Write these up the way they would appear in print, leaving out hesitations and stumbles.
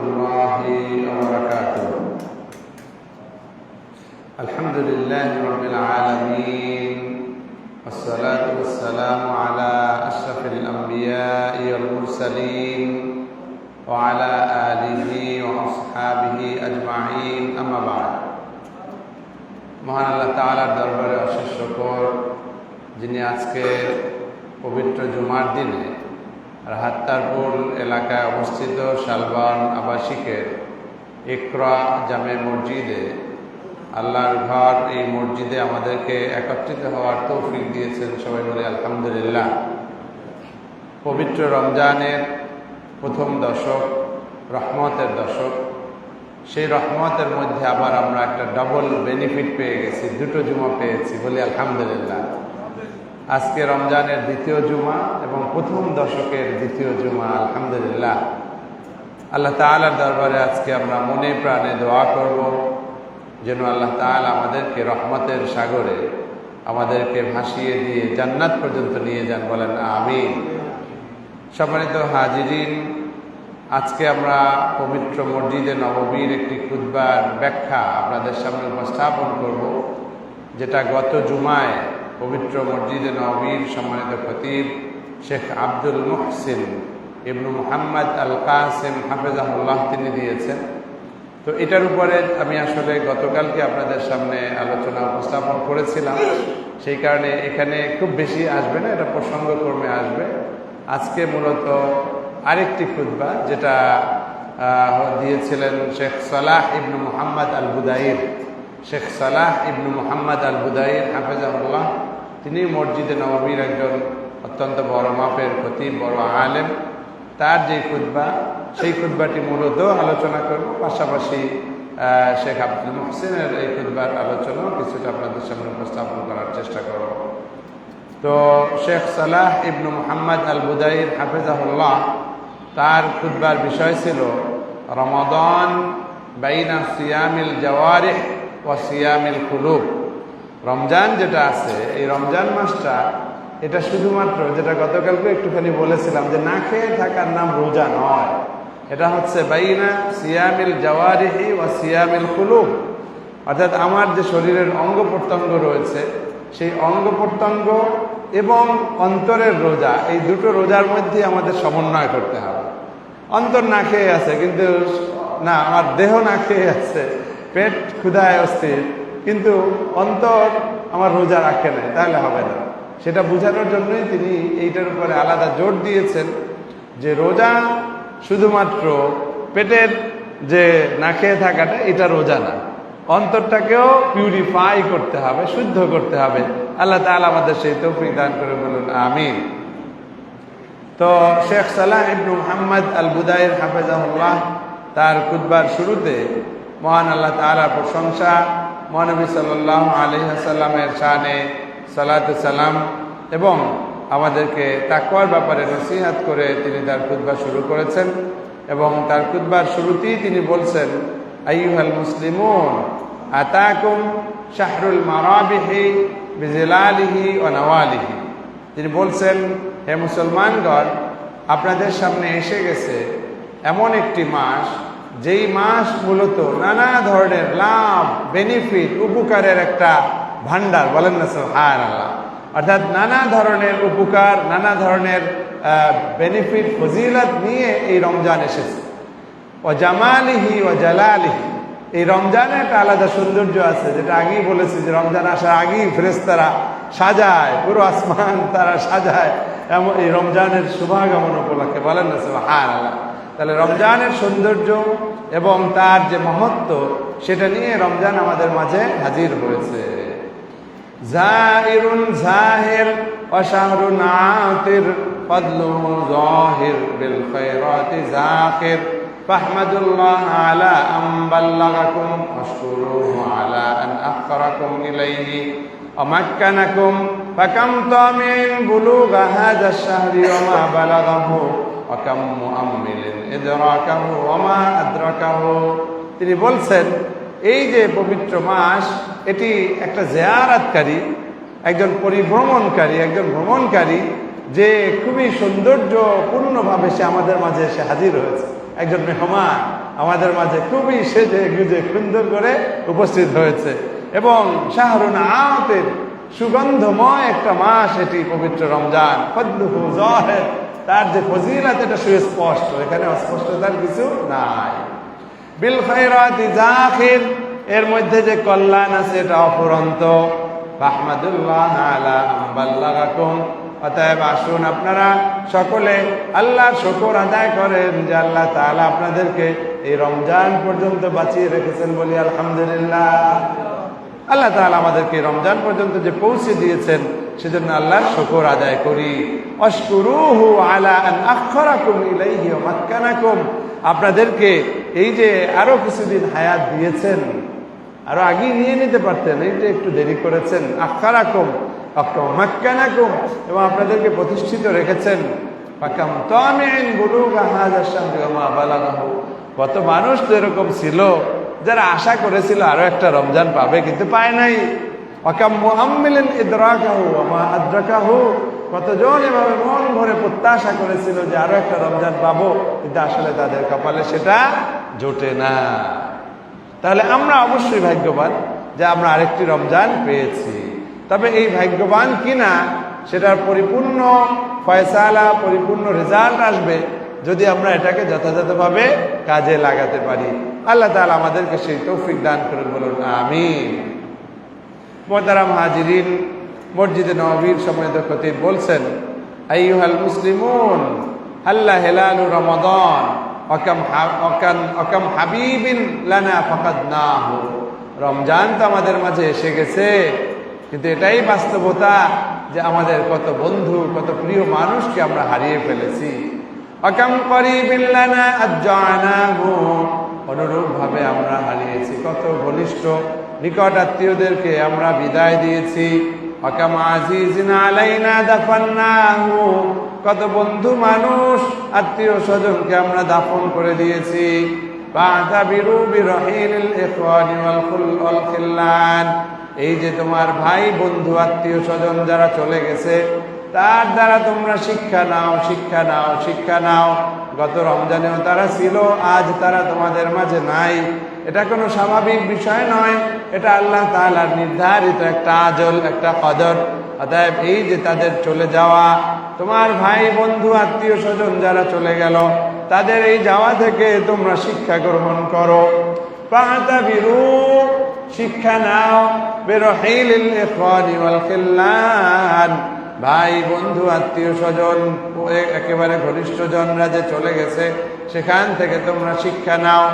الله وبركاته. الحمد لله رب العالمين، والصلاة والسلام على أشرف الأنبياء والمرسلين وعلى آله وأصحابه أجمعين، أما بعد। মহান আল্লাহ তাআলার দরবারে অশেষ শুকর, যিনি আজকে পবিত্র জুমার দিনে রাহাত্তারপুর এলাকায় অবস্থিত শালবান আবাসিকের ইকরা জামে মসজিদে, আল্লাহর ঘর, এই মসজিদে আমাদেরকে একত্রিত হওয়ার তৌফিক দিয়েছেন। সবাই বলে আলহামদুলিল্লাহ। পবিত্র রমজানের প্রথম দশক, রহমতের দশক, সেই রহমতের মধ্যে আবার আমরা একটা ডাবল বেনিফিট পেয়ে গেছি, দুটো জুমা পেয়েছি, বলি আলহামদুলিল্লাহ। আজকে রমজানের দ্বিতীয় জুমা এবং প্রথম দশকের দ্বিতীয় জুমা, আলহামদুলিল্লাহ। আল্লাহ তাআলার দরবারে আজকে আমরা মনে প্রাণে দোয়া করব যেন আল্লাহ তাআলা আমাদেরকে রহমতের সাগরে আমাদেরকে ভাসিয়ে দিয়ে জান্নাত পর্যন্ত নিয়ে যান, বলেন আমিন। সম্মানিত হাজিরিন, আজকে আমরা পবিত্র মসজিদে নববীর একটি খুতবার ব্যাখ্যা আপনাদের সামনে উপস্থাপন করব, যেটা গত জুমায় পবিত্র মসজিদে নববীর সম্মানিত খতিব শেখ আব্দুল মুহসিন ইবনু মুহাম্মদ আল কাসিম হাফেজাহুল্লাহ তিনি দিয়েছেন। তো এটার উপরে আমি আসলে গতকালকে আপনাদের সামনে আলোচনা উপস্থাপন করেছিলাম, সেই কারণে এখানে খুব বেশি আসবে না, এটা প্রসঙ্গক্রমে আসবে। আজকে মূলত আরেকটি খুতবা, যেটা দিয়েছিলেন শেখ সালাহ ইবনু মুহাম্মদ আল বুদাইর। শেখ সালাহ ইবনু মুহাম্মদ আল বুদাইর হাফেজাহুল্লাহ, তিনি মসজিদে নববীর একজন অত্যন্ত বড় মাপের খতিব, বড় আলেম। তার যে খুতবা, সেই খুতবাটি মূলত আলোচনা করব, পাশাপাশি শেখ আব্দুল মুহসিনের এই খুতবার আলোচনাও কিছুটা আপনাদের সামনে উপস্থাপন করার চেষ্টা করব। তো শেখ সালাহ ইবনু মুহাম্মদ আল বুদাইর হাফেজাহুল্লাহ, তার খুতবার বিষয় ছিল রমাদান বাইনা সিয়ামিল জাওয়ারিহ ওয়া সিয়ামিল কুলুব। রমজান যেটা আছে, এই রমজান মাসটা, এটা শুধুমাত্র, যেটা গতকালকে একটুখানি বলেছিলাম, যে না খেয়ে থাকার নাম রোজা নয়, এটা হচ্ছে বাইনা সিয়ামিল জাওয়ারিহি ওয়া সিয়ামিল কুলুব। অর্থাৎ আমার যে শরীরের অঙ্গ প্রত্যঙ্গ রয়েছে, সেই অঙ্গ প্রত্যঙ্গ এবং অন্তরের রোজা, এই দুটো রোজার মধ্যে আমাদের সমন্বয় করতে হবে। অন্তর না খেয়ে আছে, কিন্তু না, আমার দেহ না খেয়ে আছে, পেট ক্ষুধায় অস্থির, কিন্তু অন্তর আমার রোজা রাখে না, তাহলে হবে না। সেটা বোঝানোর জন্যই তিনি এইটার উপরে আলাদা জোর দিয়েছেন, যে রোজা শুধুমাত্র পেটের যে না খেয়ে থাকাটা, এটা রোজা না, অন্তরটাকেও পিউরিফাই করতে হবে, শুদ্ধ করতে হবে। আল্লাহ তাআলা আমাদের সেই তৌফিক দান করে, বলুন আমিন। তো শেখ সালাহ ইবনু মুহাম্মদ আল বুদাইর হাফেজাহুল্লাহ, তার খুতবার শুরুতে মহান আল্লাহ তাআলার প্রশংসা, মহানবী সাল্লাল্লাহু আলাইহি ওয়াসাল্লামের শানে সালাতু সালাম এবং আমাদেরকে তাকওয়ার ব্যাপারে নসিহত করে তিনি তার খুতবা শুরু করেছেন। এবং তার খুতবার শুরুতেই তিনি বলছেন, আইয়ুহাল মুসলিমুন আতাকুম শাহরুল মারাবিহি বিজিলালিহি ওয়া নওয়ালিহি। তিনি বলছেন, হে মুসলমানগণ, আপনাদের সামনে এসে গেছে এমন একটি মাস, যেই মাস মূলত নানা ধরনের লাভ, বেনিফিট, উপকারের একটা ভান্ডার, বলেন না সুবহানাল্লাহ। অর্থাৎ নানা ধরনের উপকার, নানা ধরনের বেনিফিট, ফজিলত নিয়ে এই রমজান এসেছে। ও জামালিহি ও জালালিহি, এই রমজানের একটা আলাদা সৌন্দর্য আছে, যেটা আগেই বলেছি, যে রমজান আসার আগেই ফেরেশতারা সাজায়, পুরো আসমান তারা সাজায় এমন এই রমজানের শুভাগমন উপলক্ষে, বলেন না সুবহানাল্লাহ। তাহলে রমজানের সৌন্দর্য এবং তার যে মহত্ব, সেটা নিয়ে রমজান আমাদের মাঝে হাজির হয়েছে। জাহিরুন জাহির ওয়া শাহরুন আতির ফাদলুহু যাহির বিল খায়রাতি যাকির ফাহমাদুল্লাহ আলা আম বাল্লাগাকুম ওয়াশকুরুহু আলা আন আখরাকুম ইলাইহি ওয়া মাক্কানাকুম ফাকাম তামিন বুলুগা হাযা আশ-শাহরি ওয়া মা বালাগাহু ওয়া কাম মুআম্মিলিন ইদরাকাহু ওয়া মা আদরাকাহু। তিনি বলছেন, এই যে পবিত্র মাস, এটি একটা জিয়ারাতকারী, একজন পরিভ্রমণকারী, একজন ভ্রমণকারী, যে খুবই সৌন্দর্যপূর্ণভাবে সে আমাদের মাঝে এসে হাজির হয়েছে, একজন মেহমান। আমাদের মাঝে খুবই সেজে গুজে সুন্দর করে উপস্থিত হয়েছে। এবং শাহরুন আতের সুগন্ধময় একটা মাস এটি পবিত্র রমজান। ফদলুহু যাহির, তার যে ফজিলত এটা সুস্পষ্ট, এখানে অস্পষ্টতার কিছু নাই। বিল খায়রাতি যাখির, এর মধ্যে যে কল্যাণ আছে এটা অফুরন্ত। ফাহমাদুল্লাহ আলা বাল্লাগাকুম, অতএব আসুন আপনারা সকলে আল্লাহর শুকর আদায় করেন যে আল্লাহ তাআলা আপনাদেরকে এই রমজান পর্যন্ত বাঁচিয়ে রেখেছেন। বলি আলহামদুলিল্লাহ। আল্লাহ তাআলা আমাদেরকে রমজান পর্যন্ত যে পৌঁছে দিয়েছেন সেজন্য আল্লাহর শুকর আদায় করি। আশকুরুহু আলা আন আখরাকুম ইলাইহি ওয়া মাক্কানাকুম, আপনাদেরকে এই যে আরো কিছুদিন হায়াত দিয়েছেন, আরো আগে নিয়ে নিতে পারতেন, এই যে একটু দেরি করেছেন। আখরাকুম মাক্কানাকুম, এবং আপনাদেরকে প্রতিষ্ঠিত রেখেছেন। ফাকাম তামিন বুলুগা হাযা শাহরি ওয়া মা বালাগাহু, কত মানুষ তো এরকম ছিল যারা আশা করেছিল আরো একটা রমজান পাবে কিন্তু পায় নাই। ওয়াকাম মুআম্মিলিন ইদরাকাহু ওয়া মা আদরাকাহু, কতজন এভাবে মন ভরে প্রত্যাশা করেছিল যে আরো একটা রমজান পাবো, কিন্তু আসলে তাদের কপালে সেটা জোটে না। তাহলে আমরা অবশ্যই ভাগ্যবান যে আমরা আরেকটি রমজান পেয়েছি। তবে এই ভাগ্যবান কিনা সেটার পরিপূর্ণ ফয়সালা, পরিপূর্ণ রেজাল্ট আসবে যদি আমরা এটাকে যথাযথভাবে কাজে লাগাতে পারি। আল্লাহ তাআলা আমাদেরকে সেই তৌফিক দান করুন, বলুন আমিন। মুহতারাম হাজিরিন, মসজিদে নববীর সম্মানিত খতিব বলছেন, আইয়ুহাল মুসলিমুন হাল্লা হিলালু রমাদান অকাম হাবিবিন লানা ফাকাদনাহু, রমজান তো আমাদের মাঝে এসে গেছে, কিন্তু এটাই বাস্তবতা যে আমাদের কত বন্ধু, কত প্রিয় মানুষকে আমরা হারিয়ে ফেলেছি। অকাম করিবিন লানা আজ্জানাহু, অনুরূপ ভাবে আমরা হারিয়েছি কত ঘনিষ্ঠ নিকট আত্মীয়দেরকে আমরা বিদায় দিয়েছি। অকাম আজিজিন আলাইনা দাফান্নাহু, কত বন্ধু মানুষ আত্মীয় স্বজনকে আমরা দাফন করে দিয়েছি। ফাতাবিরু বিরহিলিল ইখওয়ানি ওয়াল খিল্লান, এই যে তোমার ভাই বন্ধু আত্মীয় স্বজন যারা চলে গেছে তার দ্বারা তোমরা শিক্ষা নাও, শিক্ষা নাও, শিক্ষা নাও। গত রমজানেও তারা ছিল, আজ তারা তোমাদের মাঝে নাই। এটা কোনো স্বাভাবিক বিষয় নয়, এটা আল্লাহ তাআলার নির্ধারিত একটা আজল, একটা কদর। অতএব এই যে তাদের চলে যাওয়া, তোমার ভাই বন্ধু আত্মীয় স্বজন যারা চলে গেল, তাদের এই যাওয়া থেকে তোমরা শিক্ষা গ্রহণ করো। ফাতাবিরু, শিক্ষা নাও, বিরহিলিল ইখওয়ানি ওয়াল খিল্লান, ভাই বন্ধু আত্মীয় স্বজন একেবারে ঘনিষ্ঠ জনরা যে চলে গেছে সেখান থেকে তোমরা শিক্ষা নাও।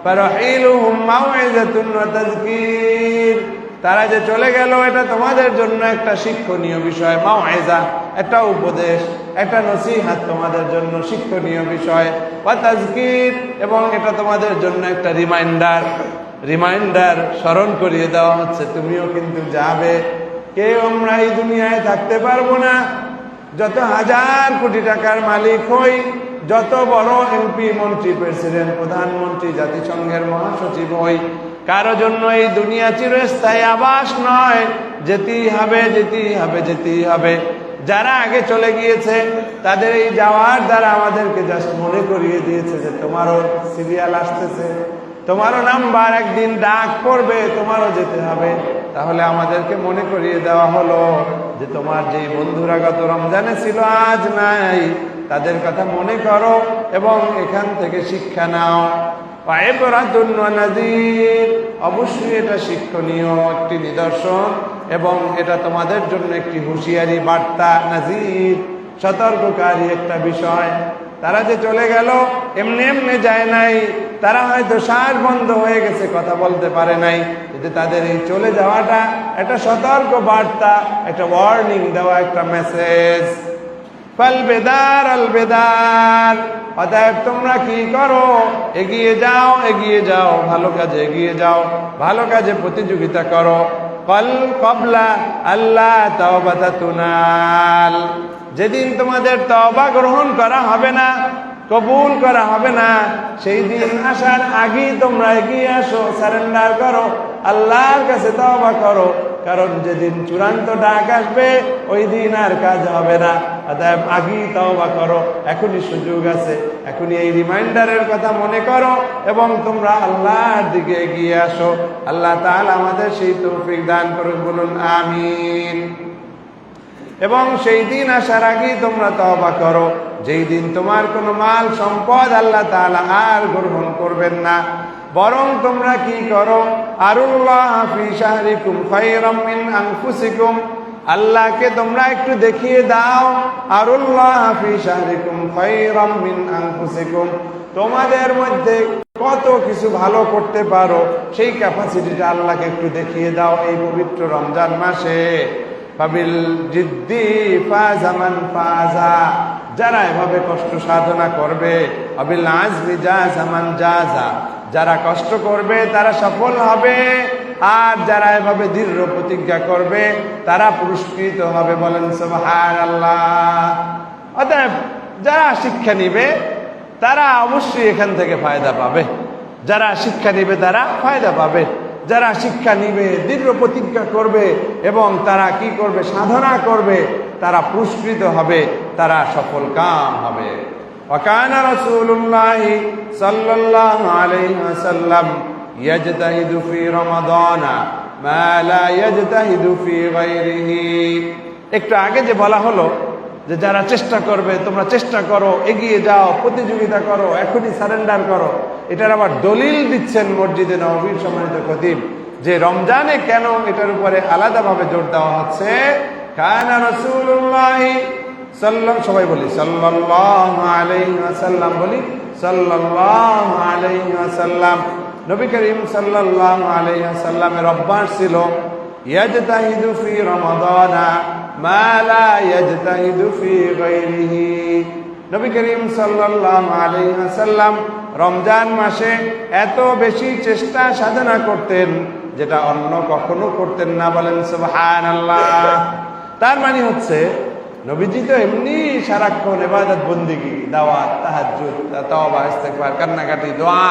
ফারহিলুহুম মাউইযাতুন ওয়া তাযকির, তারা যে চলে গেল এটা তোমাদের জন্য একটা শিক্ষণীয় বিষয়। মাউইযা, একটা উপদেশ, একটা নসিহত তোমাদের জন্য শিক্ষণীয় বিষয়। ওয়া তাযকির, এবং এটা তোমাদের জন্য একটা রিমাইন্ডার, স্মরণ করিয়ে দেওয়া হচ্ছে তুমিও কিন্তু যাবে। কেউ আমরা এই দুনিয়ায় থাকতে পারবো না, যত হাজার কোটি টাকার মালিক হই, যত বড় এমপি, মন্ত্রী, প্রেসিডেন্ট, প্রধানমন্ত্রী, জাতিসংঘের মহাসচিব হই, কারো জন্য এই দুনিয়া চিরস্থায়ী আবাস নয়। যেতেই হবে, যেতেই হবে, যেতেই হবে। যারা আগে চলে গিয়েছে তাদের এই যাওয়ার দ্বারা আমাদেরকে জাস্ট মনে করিয়ে দিয়েছে যে তোমারও সিরিয়াল আসতেছে, তোমারও নাম্বার একদিন ডাক পড়বে, তোমারও যেতে হবে। তাহলে আমাদেরকে মনে করিয়ে দেওয়া হলো যে তোমার যেই বন্ধুরা গত রমজানে ছিল আজ নাই, তাদের কথা মনে করো এবং এখান থেকে শিক্ষা নাও। ওয়াইবরাতুন ওয়া নাযীর, অবশ্যই এটা শিক্ষণীয় একটি নিদর্শন এবং এটা তোমাদের জন্য একটি হুঁশিয়ারি বার্তা, নাযীর, সতর্ককারী একটা বিষয়। তারা যে চলে গেল এমনি এমনি যায় নাই, তারা হয়তো শ্বাস বন্ধ হয়ে গেছে, কথা বলতে পারে নাই, কিন্তু তাদের এই চলে যাওয়াটা একটা সতর্ক বার্তা, একটা ওয়ার্নিং দেওয়া, একটা মেসেজ। ফাল বেদার আল বেদার, অতএব তোমরা কি করো? এগিয়ে যাও, এগিয়ে যাও, ভালো কাজে এগিয়ে যাও, ভালো কাজে প্রতিযোগিতা করো। কবলা আল্লাহ তাওবাতা তুনাল, যেদিন তোমাদের তওবা গ্রহণ করা হবে না, কবুল করা হবে না, সেই দিন আসার আগেই তোমরা এগিয়ে আসো, সারেন্ডার করো, আল্লাহর কাছে তওবা করো। কারণ যেদিন চূড়ান্ত ডাক আসবে ওই দিন আর কাজ হবে না। অতএব আগেই তওবা করো, এখনই সুযোগ আছে, এখনই এই রিমাইন্ডারের কথা মনে করো এবং তোমরা আল্লাহর দিকে এগিয়ে আসো। আল্লাহ তাআলা আমাদের সেই তৌফিক দান করুন, বলুন আমিন। এবং সেই দিন আসার আগেই তোমরা তওবা করো, যেই দিন তোমার কোনো মাল সম্পদ আল্লাহ তাআলা আর গ্রহণ করবেন না, বরং তোমরা কি করো, আরুল্লাহ ফি শাহরিকুম খায়রাম মিন আনফুসিকুম, আল্লাহকে তোমরা একটু দেখিয়ে দাও, আরুল্লাহ ফি শাহরিকুম খায়রাম মিন আনফুসিকুম, তোমাদের মধ্যে কত কিছু ভালো করতে পারো সেই ক্যাপাসিটিটা আল্লাহকে একটু দেখিয়ে দাও এই পবিত্র রমজান মাসে। ফাবিল জিদ্দি ফাযা মান ফাযা, যারা এভাবে কষ্ট সাধনা করবে, আবিল আজমি জাযা মান জাযা, যারা কষ্ট করবে তারা সফল হবে, আর যারা এভাবে দৃঢ় প্রতিজ্ঞা করবে তারা পুরস্কৃত হবে, বলেন সুবহানাল্লাহ। অতএব যারা শিক্ষা নিবে তারা অবশ্যই এখান থেকে ফায়দা পাবে, যারা শিক্ষা নিবে তারা ফায়দা পাবে, যারা শিক্ষা নিবে, দৃঢ় প্রতিজ্ঞা করবে এবং তারা কি করবে, সাধনা করবে, তারা পুরস্কৃত হবে, তারা সফল কাম হবে। وكان رسول الله صلى الله عليه وسلم يجتهد في رمضان ما لا يجتهد في غيره। একটু আগে যে বলা হলো যে যারা চেষ্টা করবে, তোমরা চেষ্টা করো, এগিয়ে যাও, প্রতিযোগিতা করো, এখনই সারেন্ডার করো, এটার আবার দলিল দিচ্ছেন মসজিদে নববীর সম্মানিত খতিব যে রমজানে কেন এটার উপরে আলাদাভাবে জোর দেওয়া হচ্ছে। কানা রাসূলুল্লাহ সবাই বলি সাল্লাল্লাহু আলাইহি ওয়াসাল্লাম, বলি সাল্লাল্লাহু আলাইহি ওয়াসাল্লাম, নবী করিম সাল্লাল্লাহু আলাইহি ওয়াসাল্লামের অভ্যাস ছিল ইয়াজতাহিদু ফি রমাদানা মা লা ইয়াজতাহিদু ফি গায়রিহি। নবী করিম সাল্লাল্লাহু আলাইহি ওয়াসাল্লাম রমজান মাসে এত বেশি চেষ্টা সাধনা করতেন যেটা অন্য কখনো করতেন না, বলেন সুবহানাল্লাহ। তার মানে হচ্ছে নবীজি তো এমনি সারাক্ষণ ইবাদত বন্দেগী, দাওয়াত, তাহাজ্জুদ, তওবা, ইস্তেগফার, কান্নাকাটি, দোয়া,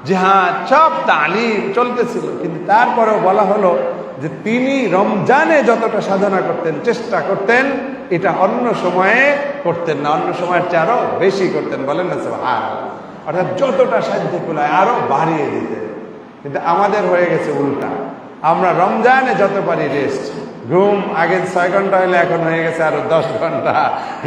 জিহাদ সব তালিম চলতেছিল, কিন্তু তারপরেও বলা হলো যে তিনি রমজানে যতটা সাধনা করতেন, চেষ্টা করতেন, এটা অন্য সময়ে করতেন না, অন্য সময়ের চেয়ে আরো বেশি করতেন, বলেন না সুবহানাল্লাহ। অর্থাৎ যতটা সাধ্য কুলায় আরো বাড়িয়ে দিতেন। কিন্তু আমাদের হয়ে গেছে উল্টা, আমরা রমজানে যত পারি রেস্ট, ঘুম আগে 6 ঘন্টা হলে এখন হয়ে গেছে আরো 10 ঘন্টা,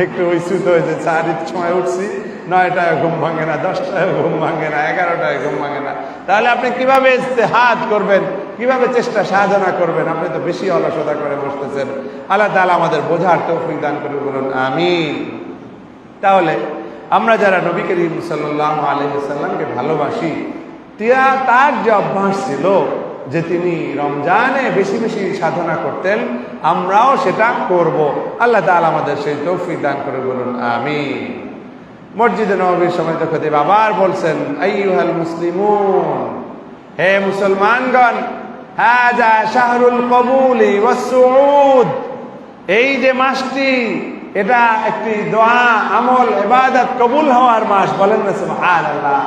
একটু ওইসুত হয়েছে, 4-এর সময় উঠছি, 9টায় ঘুম ভাঙে না, 10টায় ঘুম ভাঙে না, 11টায় ঘুম ভাঙে না। তাহলে আপনি কিভাবে ইস্তেহাদ করবেন, কিভাবে চেষ্টা সাধনা করবেন? আপনি তো বেশি অলসতা করে বসতেছেন। আল্লাহ তাআলা আমাদের বোঝার তৌফিক দান করে, বলুন আমিন। তাহলে আমরা যারা নবী করিম সাল্লাল্লাহু আলাইহি ওয়াসাল্লামকে ভালোবাসি, তার যে অভ্যাস ছিল যে তিনি রমজানে বেশি বেশি সাধনা করতেন, আমরাও সেটা করব। আল্লাহ তাআলা আমাদের সেই তৌফিক দান করে, বলুন আমিন। মসজিদে নববীর সময় তো খতিব আবার বলছেন, আইয়ুহাল মুসলিমুন, হে মুসলমানগণ, হাযা শাহরুল কবুলি ওয়াস সুউদ, এই যে মাসটি এটা একটি দোয়া, আমল, ইবাদত কবুল হওয়ার মাস, বলেন না সুবহানাল্লাহ।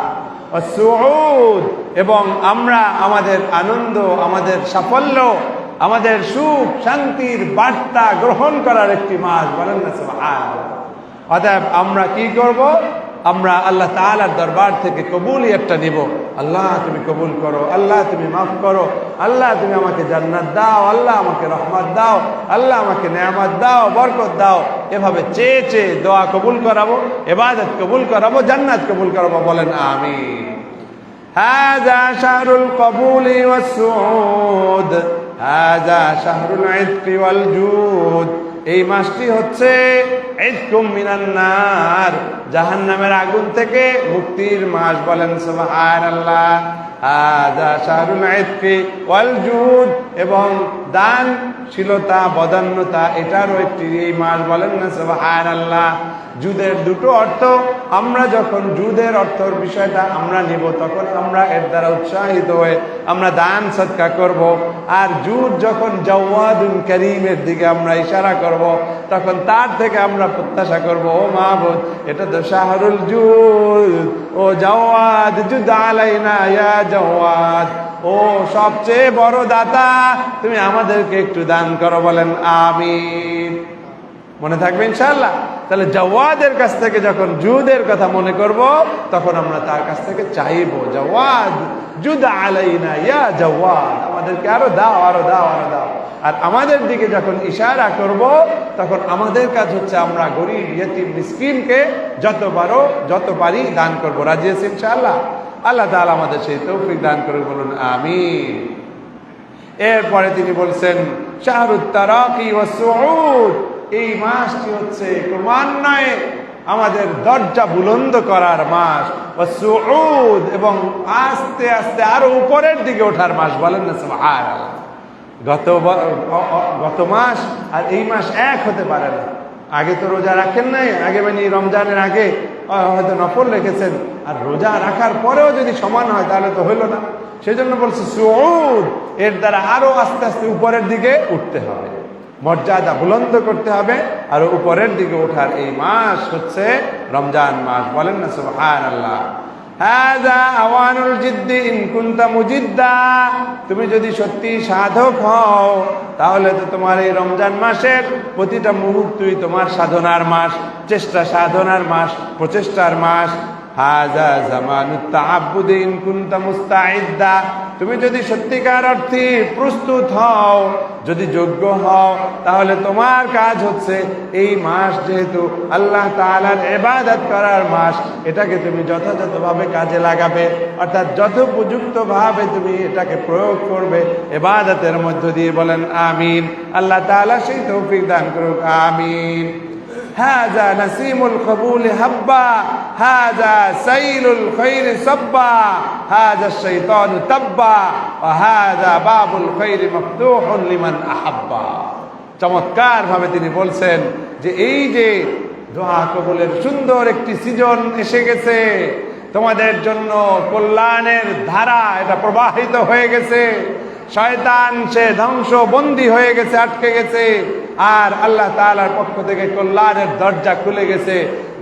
সুউদ, এবং আমরা আমাদের আনন্দ, আমাদের সাফল্য, আমাদের সুখ শান্তির বার্তা গ্রহণ করার একটি মাস, বলেন না সুবহানাল্লাহ। অতএব আমরা কি করব? আমরা আল্লাহ তাআলার দরবার থেকে কবুলিয়তটা নিব। আল্লাহ তুমি কবুল করো, আল্লাহ তুমি মাফ করো, আল্লাহ তুমি আমাকে জান্নাত দাও, আল্লাহ আমাকে রহমত দাও, আল্লাহ আমাকে নেয়ামত দাও, বরকত দাও। এভাবে চেয়ে চেয়ে দোয়া কবুল করাবো, ইবাদত কবুল করাবো, জান্নাত কবুল করাবো, বলেন আমিন। হাযা শাহরুল কবুলি ওয়াস সুউদ, হাযা শাহরুল ইতকি ওয়াল জুদ, এই মাসটি হচ্ছে ইতকুম মিনান নার, জাহান্নামের আগুন থেকে মুক্তির মাস, বলেন সুবহানাল্লাহ। হাযা শাহরুল ইতকি ওয়াল জুদ, এবং দানশীলতা, বদান্যতা, এটারও একটি এই মাস, বলেন না সুবহানাল্লাহ। জুদের দুটো অর্থ, আমরা যখন জুদের অর্থের বিষয়টা আমরা নিব, তখন আমরা এর দ্বারা উৎসাহিত হয়ে আমরা দান সদকা করব। আর জুদ যখন জাওয়াদুন করিমের দিকে আমরা ইশারা করব, তখন তার থেকে আমরা প্রত্যাশা করব, ও মাহবুদ এটা তো শাহরুল জুদ, ও জাওয়াদ জুদ আলাইনা ইয়া জাওয়াদ, ও সবচেয়ে বড় দাতা তুমি আমাদেরকে একটু দান করো, বলেন আমিন। মনে থাকবে ইনশাআল্লাহ। তাহলে জাওয়াদের কাছ থেকে যখন জুদের কথা মনে করব তখন আমরা তার কাছ থেকে চাইবো, জাওয়াদ জুদ আলাইনা ইয়া জাওয়াদ, আমাদেরকে আরো দাও, আরো দাও, আরো দাও। আর আমাদের দিকে যখন ইশারা করব তখন আমাদের কাজ হচ্ছে আমরা গরিব ইয়েতিম মিসকিনকে যত পারি দান করব। রাজি আছি ইনশাআল্লাহ? আল্লাহ তাআলা আমাদের সেই তৌফিক দান করে, বলুন আমিন। এরপরে তিনি বলছেন শাহরুত তারাকি ওয়াস সুউদ, এই মাসটি হচ্ছে ক্রমান্বয়ে আমাদের দরজা বুলন্দ করার মাস, ওয়াস সুউদ, এবং আস্তে আস্তে আরো উপরের দিকে ওঠার মাস। বলেন না সুবহানাল্লাহ। গত মাস আর এই মাস এক হতে পারে না। আগে তো রোজা রাখেন নাই, আগে মানে রমজানের আগে হয়তো নফল রেখেছেন, আর রোজা রাখার পরেও যদি সমান হয় তাহলে তো হইল না। সেই জন্য বলছে সুউদ, এর দ্বারা আরো আস্তে আস্তে উপরের দিকে উঠতে হবে, মর্যাদা বুলন্দ করতে হবে, আর উপরের দিকে ওঠার এই মাস হচ্ছে রমজান মাস। বলেন না সুবহানাল্লাহ। হাযা আওয়ানুল জিদ্দি ইন কুনতা মুজিদ্দা, তুমি যদি সত্যি সাধক হও তাহলে তো তোমার এই রমজান মাসের প্রতিটা মুহূর্তই তোমার সাধনার মাস, চেষ্টা সাধনার মাস, প্রচেষ্টার মাস। হাযা জামানুত তাআব্বুদি ইন কুনতা মুস্তাইদ্দা, তুমি যদি সত্যিকার অর্থে প্রস্তুত হও, যদি যোগ্য হও, তাহলে তোমার কাজ হচ্ছে এই মাস যেহেতু আল্লাহ তাআলার ইবাদত করার মাস, এটাকে তুমি যথাযথভাবে কাজে লাগাবে, অর্থাৎ যথোপযুক্তভাবে তুমি এটাকে প্রয়োগ করবে ইবাদতের মধ্য দিয়ে। বলেন আমিন। আল্লাহ তাআলা সেই তৌফিক দান করুক, আমিন। হাযা নাসিমুল কবুল হাব্বা, হাযা সাইলুল খাইর সাব্বা, হাযা শাইতানু তাব্বা, ওয়া হাযা বাবুল খাইর মাফতুহুন লিমান আহাব্বা। চমৎকার ভাবে তিনি বলছেন যে এই যে দোয়া কবুলের সুন্দর একটি সিজন এসে গেছে, তোমাদের জন্য কল্যাণের ধারা এটা প্রবাহিত হয়ে গেছে, শয়তান সে ধ্বংস বন্দী হয়ে গেছে, আটকে গেছে, আর আল্লাহ তাআলার পক্ষ থেকে কল্যাণের দরজা খুলে গেছে।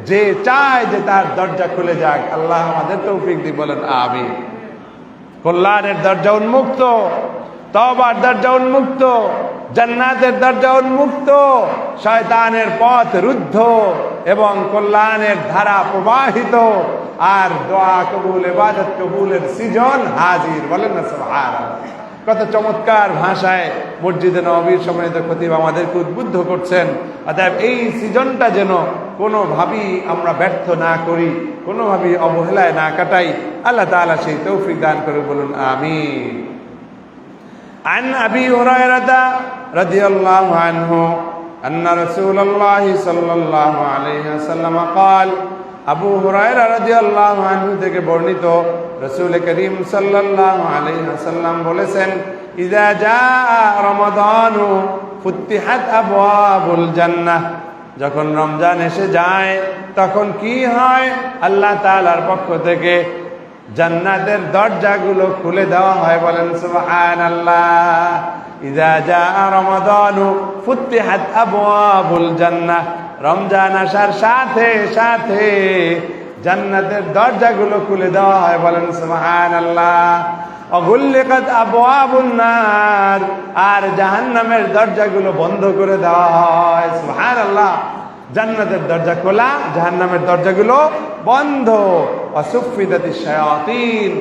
যে চায় যে তার দরজা খুলে যাক, আল্লাহ আমাদের তৌফিক দি, বলেন আমিন। কল্যাণের দরজা উন্মুক্ত, তওবার দরজা উন্মুক্ত, জান্নাতের দরজা উন্মুক্ত, শয়তানের পথ রুদ্ধ এবং কল্যাণের ধারা প্রবাহিত, আর দোয়া কবুল ইবাদত কবুলের সিজন হাজির। বলেন না সুবহানাল্লাহ। কত চমৎকার ভাষায় মসজিদে নববীর সম্মানিত খতিব আমাদেরকে উদ্বুদ্ধ করছেন। অতএব এই সিজনটা যেন কোনোভাবেই আমরা ব্যর্থ না করি, কোনোভাবেই অবহেলায় না কাটাই। আল্লাহ তাআলা সেই তৌফিক দান করে, বলুন আমিন। عن أبي هريرة رضي الله عنه أن رسول الله صلى الله عليه وسلم قال, আবু হুরায়রা রাদিয়াল্লাহু আনহু থেকে বর্ণিত, রাসূল করিম সাল্লাল্লাহু আলাইহি ওয়াসাল্লাম বলেছেন, ইযা জাআ রমাদানু ফুতিহাত আবওয়াবুল জান্নাহ, যখন রমজান এসে যায় তখন কি হয়? আল্লাহ তাআলার পক্ষ থেকে জান্নাতের দরজাগুলো খুলে দেওয়া হয়। বলেন সুবহানাল্লাহ। ইযা জাআ রমাদানু ফুতিহাত আবওয়াবুল জান্নাহ, রমজান আসার সাথে সাথে জান্নাতের দরজাগুলো খুলে দেওয়া হয়। বলেন সুবহানাল্লাহ। অগুল্লিকাত আবওয়াবুন নার, আর জাহান্নামের দরজাগুলো বন্ধ করে দেওয়া হয়। সুবহানাল্লাহ। জান্নাতের দরজা খোলা, জাহান্নামের দরজাগুলো বন্ধ। অসুফিদাতিশ শায়াতিন,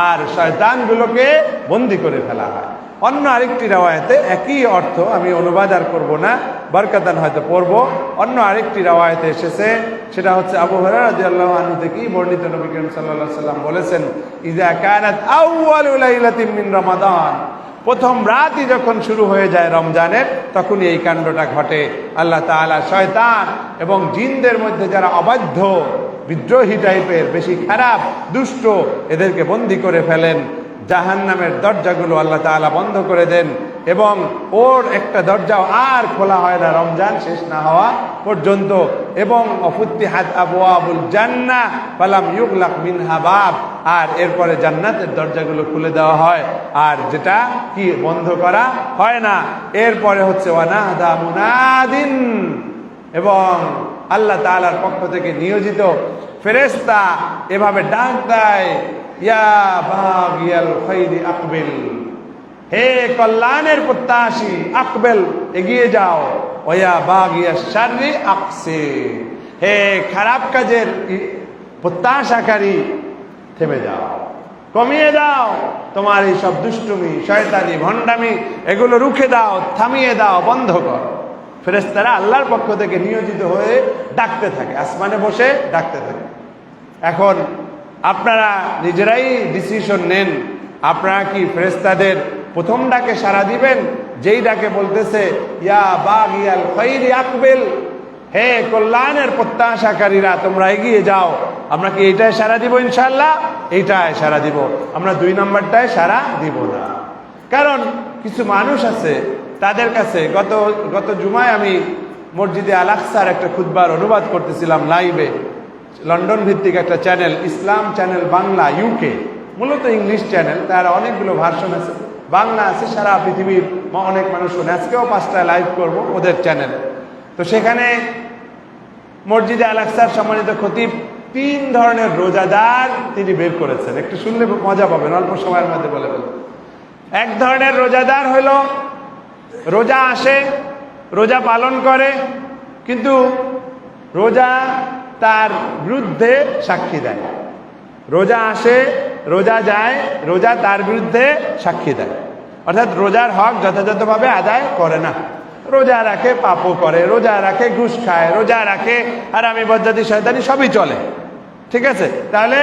আর শয়তানগুলোকে বন্দী করে ফেলা হয়। অন্য আরেকটি রাওয়ায়াতে একই অর্থ, আমি অনুবাদ আর করব না, বরকাতান হয়তো পড়ব। অন্য আরেকটি রাওয়ায়াতে এসেছে, সেটা হচ্ছে আবু হুরায়রা রাদিয়াল্লাহু আনহু থেকে বর্ণিত, নবী করিম সাল্লাল্লাহু আলাইহি ওয়াসাল্লাম বলেছেন, ইযা কানাত আউয়ালু লাইলাতিন মিন রমাদান, প্রথম রাতই যখন শুরু হয়ে যায় রমজানের, তখনই এই কাণ্ডটা ঘটে। আল্লাহ তাআলা শয়তান এবং জিনদের মধ্যে যারা অবাধ্য, বিদ্রোহী টাইপের, বেশি খারাপ, দুষ্ট, এদেরকে বন্দী করে ফেলেন। জাহান্নামের দরজাগুলো আল্লাহ তাআলা বন্ধ করে দেন, এবং ওর একটা দরজাও আর খোলা হয় না রমজান শেষ না হওয়া পর্যন্ত। এবং অফুতিহাত আবওয়াবুল জান্নাহ ফালাম ইউগলাক মিনহা বাব, আর এরপরে জান্নাতের দরজাগুলো খুলে দেওয়া হয়, আর যেটা কি বন্ধ করা হয় না। এরপরে হচ্ছে ওয়ানাদা মুনাদিন, এবং আল্লাহ তাআলার পক্ষ থেকে নিয়োজিত ফেরেশতা এভাবে ডাক দেয়, ইয়া বাগিয়াল খাইরি আকবিল, হে কল্যাণের প্রত্যাশী আকবেল, এগিয়ে যাও। ওয়া বাগিয়াশ শাররি আকসির, হে খারাপ কাজের প্রত্যাশাকারী, থেমে যাও, কমিয়ে দাও। তোমার এই সব দুষ্টুমি, শয়তানি, ভণ্ডামি এগুলো রুখে দাও, থামিয়ে দাও, বন্ধ কর। ফেরেশতারা আল্লাহর পক্ষ থেকে নিয়োজিত হয়ে ডাকতে থাকে, আসমানে বসে ডাকতে থাকে। এখন আপনারা নিজেরাই ডিসিশন নেন, আপনারা কি ফেরেশতাদের প্রথম ডাকে সাড়া দিবেন, যেই ডাকে বলতেছে ইয়া বাগিয়াল খাইরি আকবিল, হে কল্যাণের প্রত্যাশাকারীরা তোমরা এগিয়ে যাও, আমরা কি এইটায় সাড়া দিব? ইনশাআল্লাহ এইটায় সাড়া দিব। আমরা 2 নম্বরটায় সাড়া দিব না। কারণ কিছু মানুষ আছে, তাদের কাছে গত জুমায় আমি মসজিদে আল আকসার একটা খুতবার অনুবাদ করতেছিলাম লাইভে। লন্ডন ভিত্তিক একটা চ্যানেল, ইসলাম চ্যানেল বাংলা, ইউকে, মূলত ইংলিশ চ্যানেল, তার অনেকগুলো ভার্সন আছে, বাংলা আছে, সারা পৃথিবীর অনেক মানুষ শোনে। আজকেও 5টায় লাইভ করব ওদের চ্যানেলে। তো সেখানে মসজিদে আল আকসার সম্মানিত খতিব 3 ধরনের রোজাদার তিনি বের করেছেন। একটু শুনলে মজা পাবেন, অল্প সময়ের মধ্যে বলে বলে। এক ধরনের রোজাদার হইল, রোজা আসে, রোজা পালন করে, কিন্তু রোজা তার বিরুদ্ধে সাক্ষী দেয়। রোজা আসে, রোজা যায়, রোজা তার বিরুদ্ধে সাক্ষী দেয়, অর্থাৎ রোজার হক যথাযথভাবে আদায় করে না। রোজা রাখে, পাপও করে, রোজা রাখে, ঘুষ খায়, রোজা রাখে, আর আমি বজ্জাতি শয়তানি সবই চলে, ঠিক আছে? তাহলে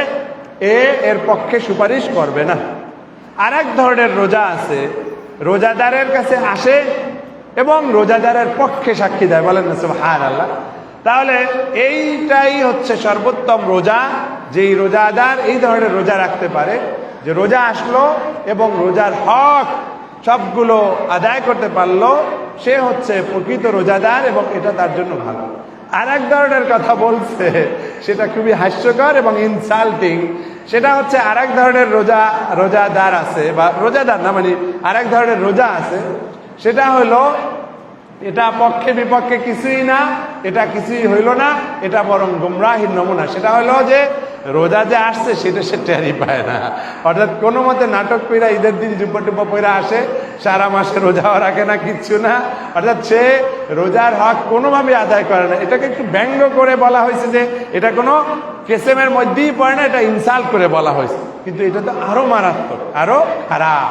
এর পক্ষে সুপারিশ করবে না। আর এক ধরনের রোজা আছে, রোজাদারের কাছে আসে এবং রোজাদারের পক্ষে সাক্ষী দেয়, বলেন না সুবহানাল্লাহ। তাহলে এইটাই হচ্ছে সর্বোত্তম রোজা, যেই রোজাদার এই ধরনের রোজা রাখতে পারে, যে রোজা আসলো এবং রোজার হক সবগুলো আদায় করতে পারলো, সে হচ্ছে প্রকৃত রোজাদার এবং এটা তার জন্য ভালো। আর এক ধরনের কথা বলছে, সেটা খুবই হাস্যকর এবং ইনসাল্টিং। সেটা হচ্ছে আর এক ধরনের রোজাদার আছে, বা রোজাদার না, মানে আর এক ধরনের রোজা আছে, সেটা হলো এটা পক্ষে বিপক্ষে কিছুই না, এটা কিছুই হইল না, এটা বরং গুমরাহির নমুনা। সেটা হলো যে রোজা যে আসছে সেটা সে টেরই পায় না, অর্থাৎ কোনো মতে নাটক কইরা ঈদের দিন জুব্বা টুব্বা পইরা আসে, সারা মাসে রোজাও রাখে না, কিচ্ছু না, অর্থাৎ সে রোজার হক কোনোভাবে আদায় করে না। এটাকে একটু ব্যঙ্গ করে বলা হয়েছে যে এটা কোনো কেসেমের মধ্যেই পড়ে না, এটা ইনসাল্ট করে বলা হয়েছে, কিন্তু এটা তো আরো মারাত্মক, আরো খারাপ।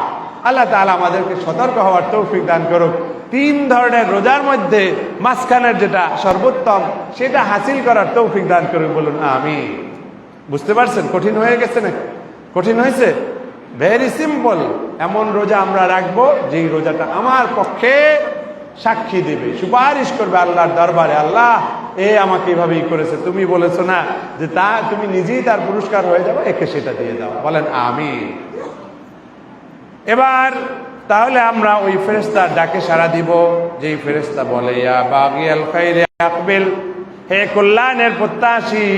আল্লাহ তাআলা আমাদেরকে সতর্ক হওয়ার তৌফিক দান করুক। 3 ধরনের রোজার মধ্যে মাঝখানের যেটা সর্বোত্তম, সেটা হাসিল করার তৌফিক দান করুক, বলুন আমিন। বুঝতে পারছেন? কঠিন হয়ে গেছে না? কঠিন হয়েছে? Very simple. এমন রোজা আমরা রাখবো যেই রোজাটা আমার পক্ষে সাক্ষী দেবে, সুপারিশ করবে আল্লাহর দরবারে, আল্লাহ আমাকে এভাবেই করেছে, তুমি বলেছো না যে তা তুমি নিজেই তার পুরস্কার হয়ে যাবে, একে সেটা দিয়ে দাও, বলেন আমিন। এবার তাহলে আমরা ওই ফেরেশতার ডাকে সাড়া দিব, যেই ফেরেশতা বলে ইয়া বাগিয়াল খাইরি আকবিল, হে কল্যাণের প্রত্যাশী,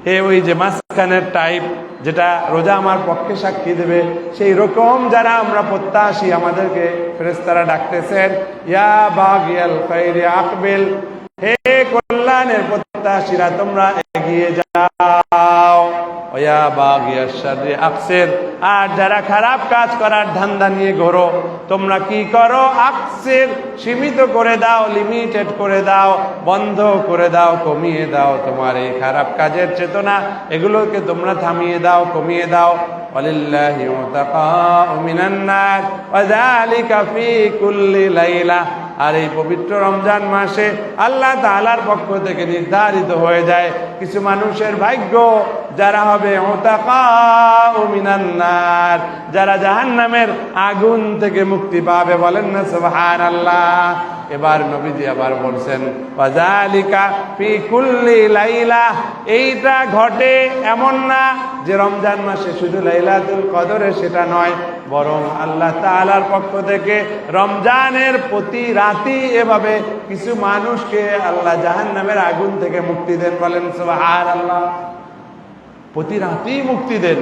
হে ওই যে মাঝখানের টাইপ, যেটা রোজা আমার পক্ষে সাক্ষী দেবে, সেই রকম যারা আমরা প্রত্যাশী, আমাদেরকে ফেরেশতারা ডাকতেছেন ইয়া বাগিয়াল খাইরি আকবিল, হে কল্যাণের প্রত্যাশীরা তোমরা এগিয়ে যাও। ওয়া বাগিয়াশ শাররি আকসির, আর যারা খারাপ কাজ করার ধান্দা নিয়ে ঘোরো, তোমরা কি করো? আকসির, সীমিত করে দাও, লিমিটেড করে দাও, বন্ধ করে দাও, কমিয়ে দাও। তোমার এই খারাপ কাজের চেতনা, এগুলোকে তোমরা থামিয়ে দাও, কমিয়ে দাও। ওয়ালিল্লাহি মুতাকাউ মিনান নার ওয়া যালিকা ফি কুল্লি লাইলা, আর এই পবিত্র রমজান মাসে আল্লাহ তাআলার পক্ষ থেকে নির্ধারিত হয়ে যায় কিছু মানুষের ভাগ্য, যারা হবে মুতাকাউ মিনান নার, যারা জাহান্নামের আগুন থেকে মুক্তি পাবে, বলেন না সুবহানাল্লাহ। এবার নবীজি আবার বলছেন ওয়া যালিকা ফি কুল্লি লাইলা, এইটা ঘটে এমন না যে রমজান মাসে শুধু লাইলাতুল কদরে, সেটা নয়, বরং আল্লাহ তাআলার পক্ষ থেকে রমজানের প্রতি রাতি এভাবে কিছু মানুষকে আল্লাহ জাহান্নামের আগুন থেকে মুক্তি দেন, বলেন সুবহানাল্লাহ। প্রতি রাতেই মুক্তি দেন।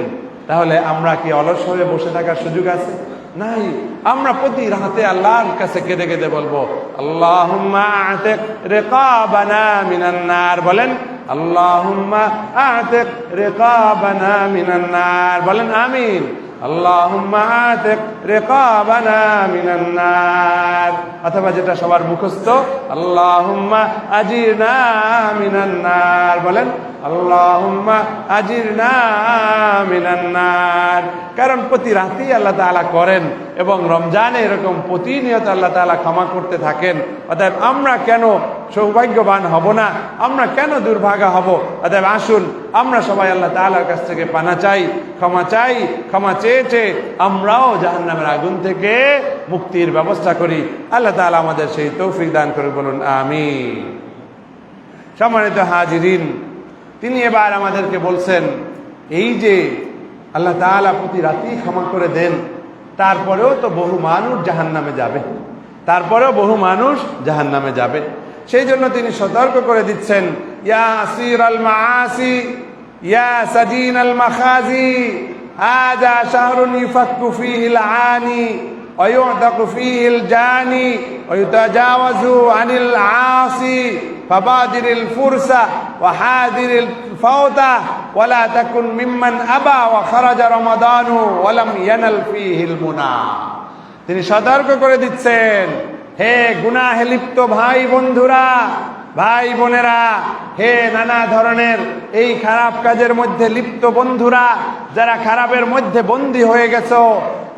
তাহলে আমরা কি অলস হয়ে বসে থাকার সুযোগ আছে? নাই। আমরা প্রতি রাতে আল্লাহর কাছে কেঁদে কেঁদে বলবো, আল্লাহুম্মা আতিক রিকাবানা মিনান নার। বলেন আল্লাহুম্মা আতিক রিকাবানা মিনান নার। বলেন আমিন। আল্লাহুম্মা আতিক রিকাবানা মিনান নার। অথবা যেটা সবার মুখস্থ, আল্লাহুম্মা আজিরনা মিনান নার। বলেন আল্লাহুম্মা আজিরনা মিনান নার। কারণ প্রতি রাতেই আল্লাহ তাআলা করেন এবং রমজানে এরকম প্রতিনিয়ত আল্লাহ তাআলা ক্ষমা করতে থাকেন। অতএব আমরা কেন সৌভাগ্যবান হব না? আমরা কেন দুর্ভাগা হব? অতএব আসুন আমরা সবাই আল্লাহ তাআলার কাছ থেকে পানা চাই, ক্ষমা চাই। ক্ষমা চেয়ে চেয়ে আমরাও জাহান্নামের আগুন থেকে মুক্তির ব্যবস্থা করি। আল্লাহ তাআলা আমাদের সেই তৌফিক দান করে, বলুন আমিন। সম্মানিত হাজিরিন, তিনি এবার আমাদেরকে বলছেন, এই যে আল্লাহ তাআলা প্রতি রাতেই ক্ষমা করে দেন, তারপরেও তো বহু মানুষ জাহান্নামে যাবে, তারপরেও বহু মানুষ জাহান্নামে যাবে। সেই জন্য তিনি সতর্ক করে দিচ্ছেন, ইয়া আসির আল মাআসি ইয়া সাজিন আল মাখাজি হাযা শাহরুন ইউফাক্কু ফীহিল আনি ওয়া ইউতাকু ফীহিল জানি ওয়া ইউতাজাওয়াজু আনিল আসি ফাবাদিরিল ফুরসা ওয়া হাদিরিল ফাওতা ওয়া লা তাকুন মিম্মান আবা ওয়া খারাজা রমাদানু ওয়া লাম ইয়ানাল ফীহিল মুনা। তিনি সতর্ক করে দিচ্ছেন, হে গুনাহে লিপ্ত ভাই বন্ধুরা, ভাই বোনেরা, হে নানা ধরনের এই খারাপ কাজের মধ্যে লিপ্ত বন্ধুরা, যারা খারাপের মধ্যে বন্দী হয়ে গেছো,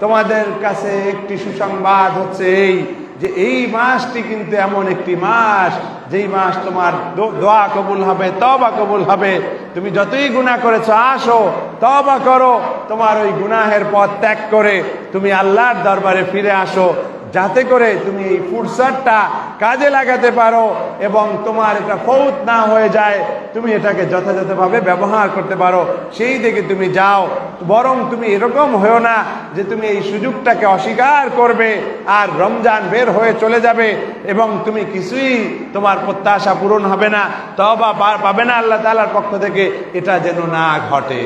তোমাদের কাছে একটি সুসংবাদ হচ্ছে এই যে এই মাসটি কিন্তু এমন একটি মাস, যেই মাস তোমার দোয়া কবুল হবে, তওবা কবুল হবে। তুমি যতই গুনাহ করেছো, আসো তওবা করো, তোমার ওই গুনাহের পথ ত্যাগ করে তুমি আল্লাহর দরবারে ফিরে আসো, যাতে করে তুমি এই ফুরসাতটা কাজে লাগাতে পারো এবং তোমার এটা ফৌত না হয়ে যায়, তুমি এটাকে যথাযথভাবে ব্যবহার করতে পারো, সেই দিকে তুমি যাও। বরং তুমি এরকম হয়েও না যে তুমি এই সুযোগটাকে অস্বীকার করবে আর রমজান বের হয়ে চলে যাবে এবং তুমি কিছুই, তোমার প্রত্যাশা পূরণ হবে না, তওবা পাবে না আল্লাহ তাআলার পক্ষ থেকে, এটা যেন না ঘটে।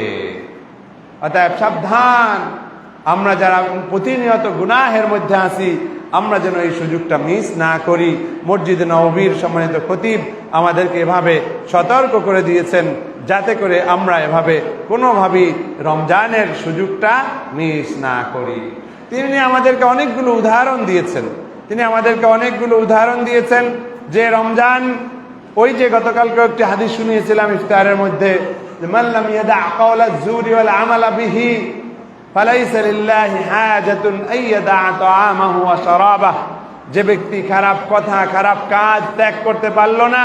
অতএব সাবধান, আমরা যারা প্রতিনিয়ত গুনাহের মধ্যে আছি, আমরা যেন এই সুযোগটা মিস না করি। মসজিদে নববীর সম্মানিত খতিব আমাদেরকে এভাবে সতর্ক করে দিয়েছেন, যাতে করে আমরা এভাবে কোনোভাবেই রমজানের সুযোগটা মিস না করি। তিনি আমাদেরকে অনেকগুলো উদাহরণ দিয়েছেন, যে রমজান, ওই যে গতকালকে একটি হাদিস শুনিয়েছিলাম ইফতারের মধ্যে, মান লাম ইয়াদা কাওলা যুরি ওয়াল আমালা বিহি ফালাইসা লিল্লাহি হাজাতুন আইয়াদা তাআমাহু ওয়া শারাবাহু। যে ব্যক্তি খারাপ কথা, খারাপ কাজ ত্যাগ করতে পারল না,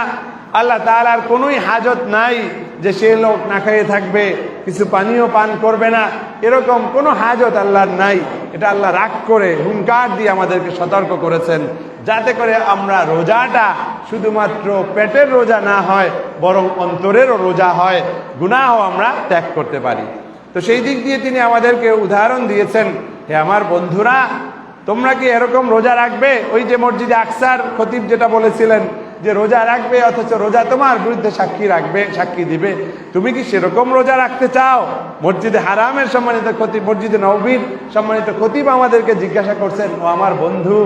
আল্লাহ তাআলার কোনোই হাজত নাই যে সে লোক না খেয়ে থাকবে, কিছু পানীয় পান করবে না, এরকম কোনো হাজত আল্লাহর নাই। এটা আল্লাহ রাগ করে হুঙ্কার দিয়ে আমাদেরকে সতর্ক করেছেন, যাতে করে আমরা রোজাটা শুধুমাত্র পেটের রোজা না হয়, বরং অন্তরেরও রোজা হয়, গুনাহও আমরা ত্যাগ করতে পারি। তো সেই দিক দিয়ে তিনি আমাদেরকে উদাহরণ দিয়েছেন, হে আমার বন্ধুরা, তোমরা কি এরকম রোজা রাখবে? ওই যে মসজিদে আকসার খতিব যেটা বলেছিলেন যে রোজা রাখবে, অথচ রোজা তোমার বিরুদ্ধে সাক্ষী দিবে। তুমি কি সেরকম রোজা রাখতে চাও? মসজিদে হারামের সম্মানিত খতিব, মসজিদে নববীর সম্মানিত খতিব আমাদেরকে জিজ্ঞাসা করছেন, ও আমার বন্ধু,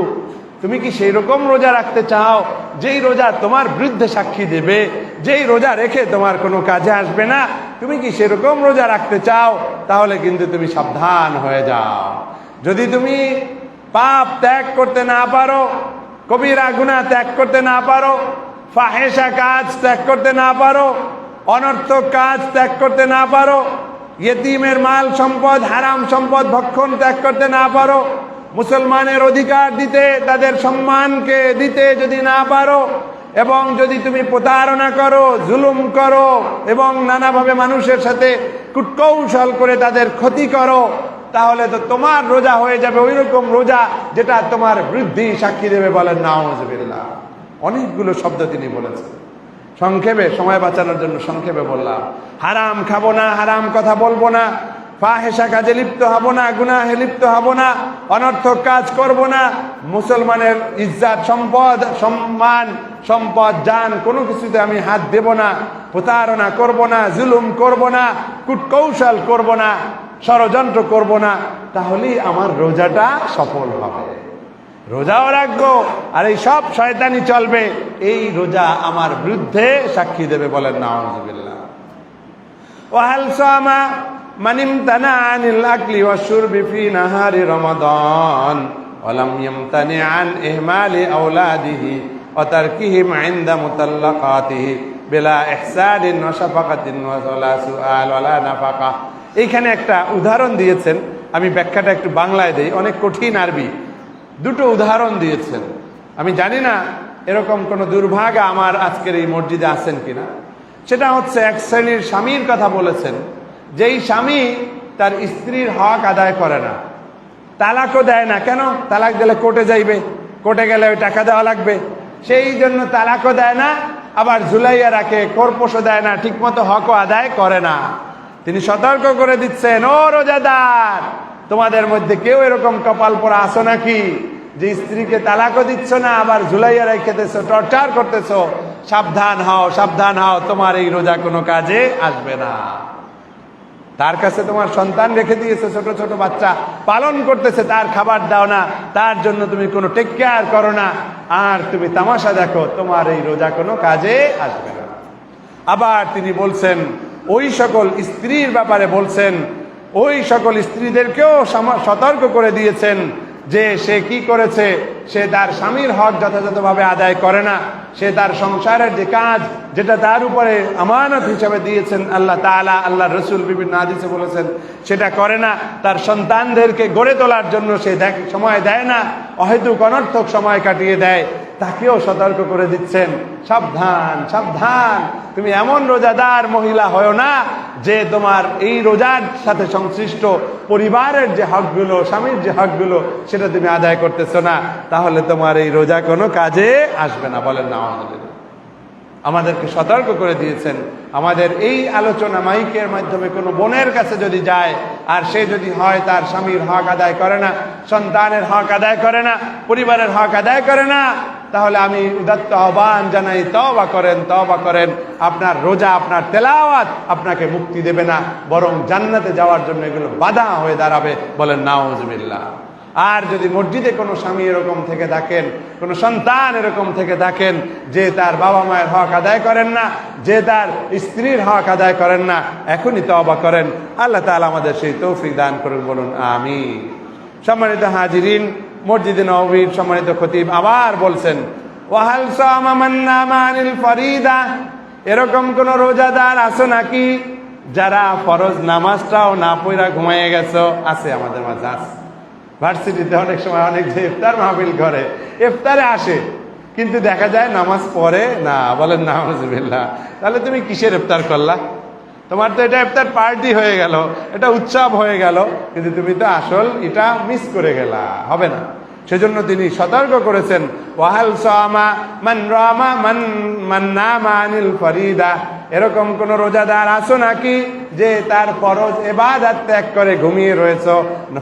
তুমি কি সেই রকম রোজা রাখতে চাও যেই রোজা তোমার বিরুদ্ধে সাক্ষী দেবে, যেই রোজা রেখে তোমার কোনো কাজে আসবে না? তুমি কি সেরকম রোজা রাখতে চাও? তাহলে কিন্তু তুমি সাবধান হয়ে যাও। যদি তুমি পাপ ত্যাগ করতে না পারো, কবিরা গুনাহ ত্যাগ করতে না পারো, ফাহেসা কাজ ত্যাগ করতে না পারো, অনর্থক কাজ ত্যাগ করতে না পারো, ইয়েতিমের মাল সম্পদ, হারাম সম্পদ ভক্ষণ ত্যাগ করতে না পারো, মুসলমানের অধিকার দিতে, তাদের সম্মানকে দিতে যদি না পারো, এবং যদি তুমি প্রতারণা করো, জুলুম করো এবং নানাভাবে মানুষের সাথে কুটকৌশল করে তাদের ক্ষতি করো, তাহলে তো তোমার রোজা হয়ে যাবে ওই রকম রোজা যেটা তোমার বৃদ্ধি সাক্ষী দেবে। বলেন নাউযুবিল্লাহ। অনেকগুলো শব্দ তিনি বলেছেন, সংক্ষেপে সময় বাঁচানোর জন্য সংক্ষেপে বললাম। হারাম খাবো না, হারাম কথা বলবো না, ফাহেসা কাজে লিপ্ত হব না, গুনাহে লিপ্ত হব না, অনর্থক কাজ করব না, মুসলমানের ইজ্জত, সম্পদ, সম্মান, সম্পদ, জান কোনো কিছুতে আমি হাত দেব না, প্রতারণা করব না, জুলুম করব না, কুটকৌশল করব না, ষড়যন্ত্র করব না, তাহলেই আমার রোজাটা সফল হবে। রোজাও রাখবো আর এই সব শয়তানি চলবে, এই রোজা আমার বিরুদ্ধে সাক্ষী দেবে। বলেন নাউযুবিল্লাহ। ওয়াহাল সামা মান ইমতানা আনিল আকলি ওয়াশুরবি ফি নাহারি রমাদান ওয়া লাম ইয়ামতানি আন ইহমালি আওলাদিহি ওয়া তারকিহিম ইনদা মুতাল্লাকাতিহি বিলা ইহসানিন ওয়া শাফাকাতিন ওয়া সুআল ওয়া লা নাফাকা। এইখানে একটা উদাহরণ দিয়েছেন, আমি ব্যাখ্যাটা একটু বাংলায় দেই, অনেক কঠিন আরবি। দুটো উদাহরণ দিয়েছেন। আমি জানি না এরকম কোন দুর্ভাগা আমার আজকের এই মসজিদে আছেন কিনা। সেটা হচ্ছে এক শ্রেণীর স্বামীর কথা বলেছেন, যেই স্বামী তার স্ত্রীর হক আদায় করে না, তালাকও দেয় না। কেন? তালাক দিলে কোর্টে যাইবে, কোর্টে গেলে ওই টাকা দেওয়া লাগবে, সেই জন্য তালাকও দেয় না, আবার ঝুলাইয়া রাখে, খোরপোশও দেয় না, ঠিক মতো হকও আদায় করে না। তিনি সতর্ক করে দিচ্ছেন, ও রোজাদার, তোমাদের মধ্যে কেউ এরকম কপাল পোড়া আসো নাকি যে স্ত্রীকে তালাকও দিচ্ছ না, আবার ঝুলাইয়া রেখেতেছো, টর্চার করতেছো? সাবধান হও, সাবধান হও, তোমার এই রোজা কোনো কাজে আসবে না। তার কাছে তোমার সন্তান রেখে দিয়েছে, ছোট ছোট বাচ্চা পালন করতেছে, তার খাবার দাও না, তার জন্য তুমি কোনো টেক কেয়ার করো না, আর তুমি তামাশা দেখো, তোমার এই রোজা কোনো কাজে আসবে না। আবার তিনি বলছেন, ওই সকল স্ত্রীর ব্যাপারে বলছেন, ওই সকল স্ত্রীদেরকেও সতর্ক করে দিয়েছেন যে সে কি করেছে, সে তার স্বামীর হক যথাযথভাবে আদায় করে না, সে তার সংসারের যে কাজ, যেটা তার উপরে আমানত হিসাবে দিয়েছেন আল্লাহ তাআলা, আল্লাহ রসুল বিভিন্ন হাদিসে বলেছেন, সেটা করে না। তার সন্তানদেরকে গড়ে তোলার জন্য সে সময় দেয় না, অহেতুক অনর্থক সময় কাটিয়ে দেয়, তাকেও সতর্ক করে দিচ্ছেন, সাবধান সাবধান, তুমি এমন রোজাদার মহিলা হও না যে তোমার এই রোজার সাথে সংশ্লিষ্ট পরিবারের যে হকগুলো, স্বামীর যে হকগুলো, সেটা তুমি আদায় করতেছো না, তাহলে তোমার এই রোজা কোনো কাজে আসবে না। বলেন না। আমাদেরকে সতর্ক করে দিয়েছেন। আমাদের এই আলোচনা মাইকের মাধ্যমে কোনো বোনের কাছে যদি যায়, আর সে যদি হয় তার স্বামীর হক আদায় করে না, সন্তানের হক আদায় করে না, পরিবারের হক আদায় করে না, তাহলে আমি উদাত্ত আহ্বান জানাই, তওবা করেন, তওবা করেন। আপনার রোজা, আপনার তেলাওয়াত আপনাকে মুক্তি দেবে না, বরং জান্নাতে যাওয়ার জন্য এগুলো বাধা হয়ে দাঁড়াবে। বলেন নাউযুবিল্লাহ। আর যদি মসজিদে কোনো স্বামী এরকম থেকে থাকেন, কোনো সন্তান এরকম থেকে থাকেন যে তার বাবা মায়ের হক আদায় করেন না, যে তার স্ত্রীর হক আদায় করেন না, এখনই তওবা করেন। আল্লাহ তাআলা আমাদের সেই তৌফিক দান করুন, বলুন আমিন। সম্মানিত হাজিরিন, মসজিদে নববীর সম্মানিত খতিব আবার বলছেন, ওয়াহাল সামা মান নামা আনিল ফরিদা, এরকম কোন রোজাদার আছো নাকি যারা ফরজ নামাজটাও না পড়া ঘুমাইয়ে গেছো? আছে, আমাদের মাঝে আছে। ভার্সিটিতে অনেক সময় অনেক যে ইফতার মাহফিল করে, ইফতারে আসে, কিন্তু দেখা যায় নামাজ পড়ে না। বলেন নাউযুবিল্লাহ। তাহলে তুমি কিসের ইফতার করলা? তোমার তো এটা ইফতার পার্টি হয়ে গেল, এটা উৎসব হয়ে গেল, কিন্তু তুমি তো আসল এটা মিস করে গেলা, হবে না। সেজন্য তিনি সতর্ক করেছেন, ওয়াহাল সামা মান রামা মান নামা আনিল ফরিদা, এরকম কোন রোজাদার আছো নাকি যে তার ফরজ ইবাদত ত্যাগ করে ঘুমিয়ে রয়েছো,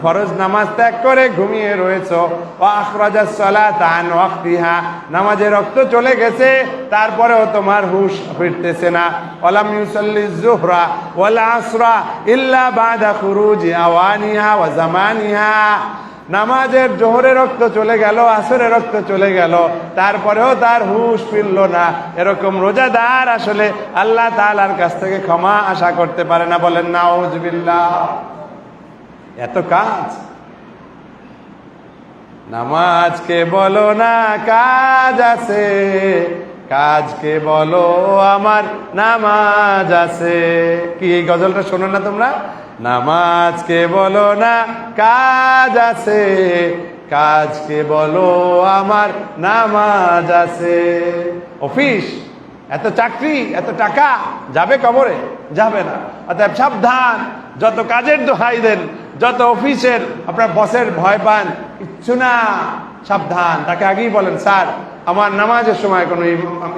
ফরজ নামাজ ত্যাগ করে ঘুমিয়ে রয়েছো, ওয়া আখরাজাস সালাতা আন ওয়াক্তিহা, নামাজের রক্ত চলে গেছে, তারপরেও তোমার হুশ ফিরতেছে না, ওয়ালাম ইউসাল্লি যুহরা ওয়াল আসরা ইল্লা বাদা খুরুজি আওয়ানিহা ওয়া জামানিহা, নামাজের জোহরের রক্ত চলে গেল, আসরের রক্ত চলে গেল, তারপরেও তার হুশ ফিরল না, এরকম রোজাদার আসলে আল্লাহ তাআলার কাছ থেকে ক্ষমা আশা করতে পারে না। বলেন নাউযুবিল্লাহ। এত কাজ, নামাজকে বলো না কাজ আছে, কাজকে বলো আমার নামাজ আছে। কি এই গজলটা শোনো না তোমরা? নামাজকে বলো না কাজ আছে, কাজকে বলো আমার নামাজ আছে। অফিস, এত চাকরি, এত টাকা, যাবে কবরে? যাবে না। অতএব সাবধান, যত কাজের দোহাই দেন, যত অফিসের আপনার বসের ভয় পান, কিচ্ছু না, সাবধান। তাকে আগেই বলেন, স্যার আমার নামাজের সময় কোনো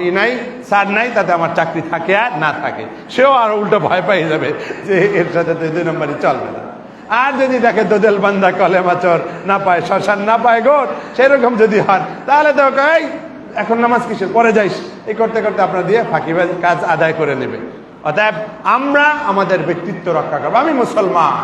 ই নাই, স্যার নাই, তাতে আমার চাকরি থাকে আর না থাকে, সেও আর উল্টো ভয় পাই যাবে যে এর সাথে তো 2 নম্বরই চলবে না। আর যদি দেখে দোদেল বান্দা কলেমা চোর, না পায় শ্মশান, না পায় গোট, সেরকম যদি হন, তাহলে তো এই এখন নামাজ কিসের, পরে যাইস, এই করতে করতে আপনার দিয়ে ফাঁকিবাজ কাজ আদায় করে নেবে। অতএব আমরা আমাদের ব্যক্তিত্ব রক্ষা করবো। আমি মুসলমান,